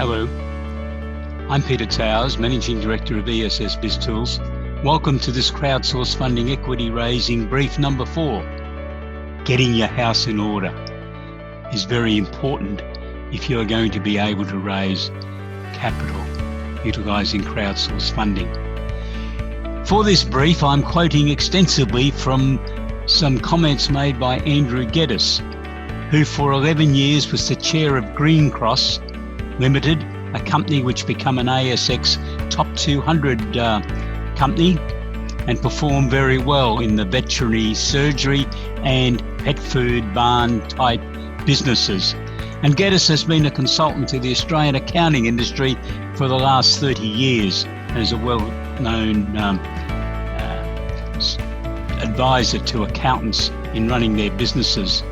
Hello, I'm Peter Towers, Managing Director of BIZTOOls. Welcome to this crowdsource funding equity raising brief number 4. Getting your house in order is very important if you are going to be able to raise capital utilising crowdsource funding. For this brief, I'm quoting extensively from some comments made by Andrew Geddes, who for 11 years was the chair of Green Cross Limited, a company which became an ASX top 200 company and performed very well in the veterinary surgery and pet food barn type businesses. And Geddes has been a consultant to the Australian accounting industry for the last 30 years and is a well-known advisor to accountants in running their businesses.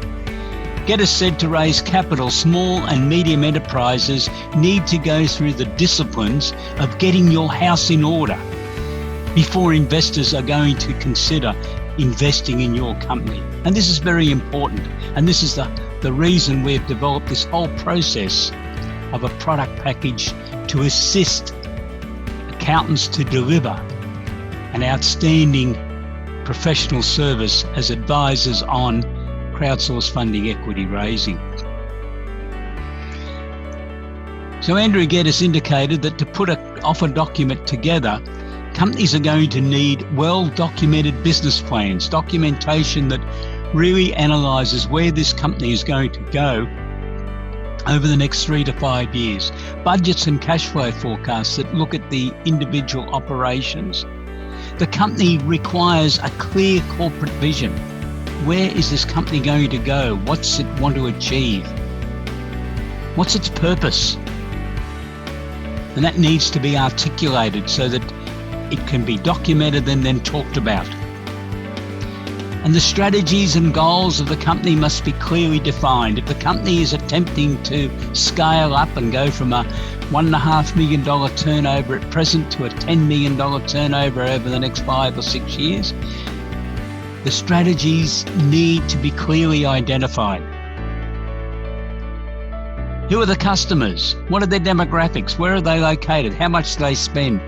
Geddes said to raise capital, small and medium enterprises need to go through the disciplines of getting your house in order before investors are going to consider investing in your company. And this is very important. And this is the reason we've developed this whole process of a product package to assist accountants to deliver an outstanding professional service as advisors on crowdsource funding equity raising. So Andrew Geddes indicated that to put an offer document together, companies are going to need well-documented business plans, documentation that really analyses where this company is going to go over the next 3 to 5 years, budgets and cash flow forecasts that look at the individual operations. The company requires a clear corporate vision. Where is this company going to go? What's it want to achieve? What's its purpose? And that needs to be articulated so that it can be documented and then talked about. And the strategies and goals of the company must be clearly defined. If the company is attempting to scale up and go from a $1.5 million turnover at present to a $10 million turnover over the next 5 or 6 years, the strategies need to be clearly identified. Who are the customers? What are their demographics? Where are they located? How much do they spend?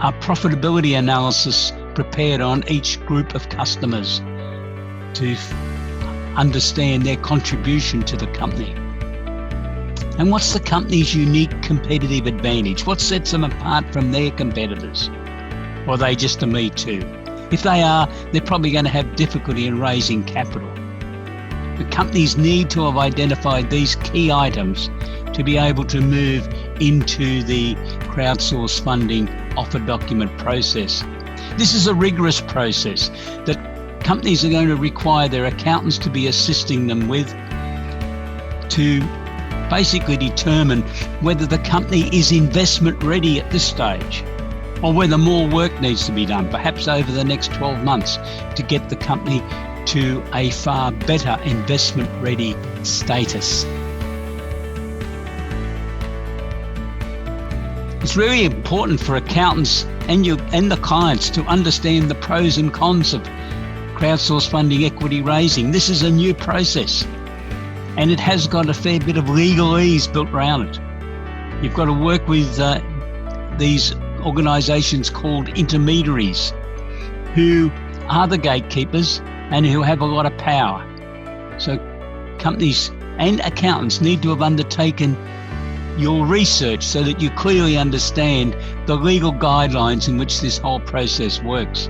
Are profitability analysis prepared on each group of customers to understand their contribution to the company? And what's the company's unique competitive advantage? What sets them apart from their competitors? Or are they just a me too? If they are, they're probably going to have difficulty in raising capital. The companies need to have identified these key items to be able to move into the crowdsource funding offer document process. This is a rigorous process that companies are going to require their accountants to be assisting them with to basically determine whether the company is investment ready at this stage, or whether more work needs to be done, perhaps over the next 12 months, to get the company to a far better investment ready status. It's really important for accountants and the clients to understand the pros and cons of crowdsource funding equity raising. This is a new process and it has got a fair bit of legalese built around it. You've got to work with these organisations called intermediaries who are the gatekeepers and who have a lot of power. So companies and accountants need to have undertaken your research so that you clearly understand the legal guidelines in which this whole process works.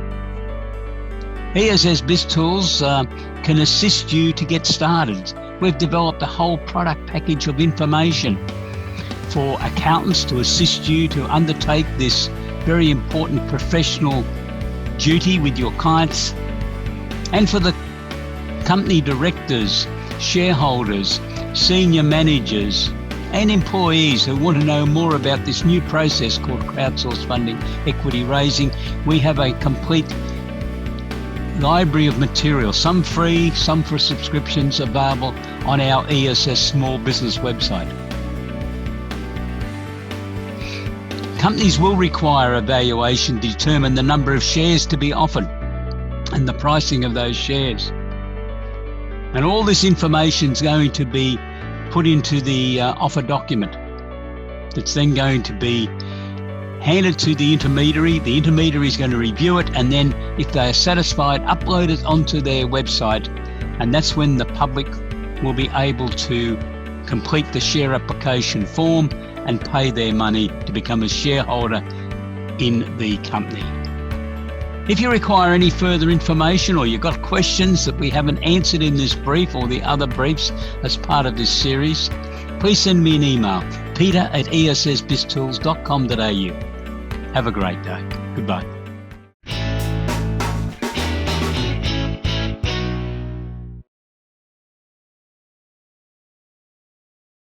BIZTOOls can assist you to get started. We've developed a whole product package of information for accountants to assist you to undertake this very important professional duty with your clients, and for the company directors, shareholders, senior managers and employees who want to know more about this new process called crowdsource funding equity raising. We have a complete library of material, some free, some for subscriptions, available on our ESS Small Business website. Companies will require evaluation to determine the number of shares to be offered and the pricing of those shares. And all this information is going to be put into the offer document. That's then going to be handed to the intermediary. The intermediary is going to review it, and then if they are satisfied, upload it onto their website, and that's when the public will be able to complete the share application form and pay their money to become a shareholder in the company. If you require any further information or you've got questions that we haven't answered in this brief or the other briefs as part of this series, please send me an email, peter@essbiztools.com.au. Have a great day. Goodbye.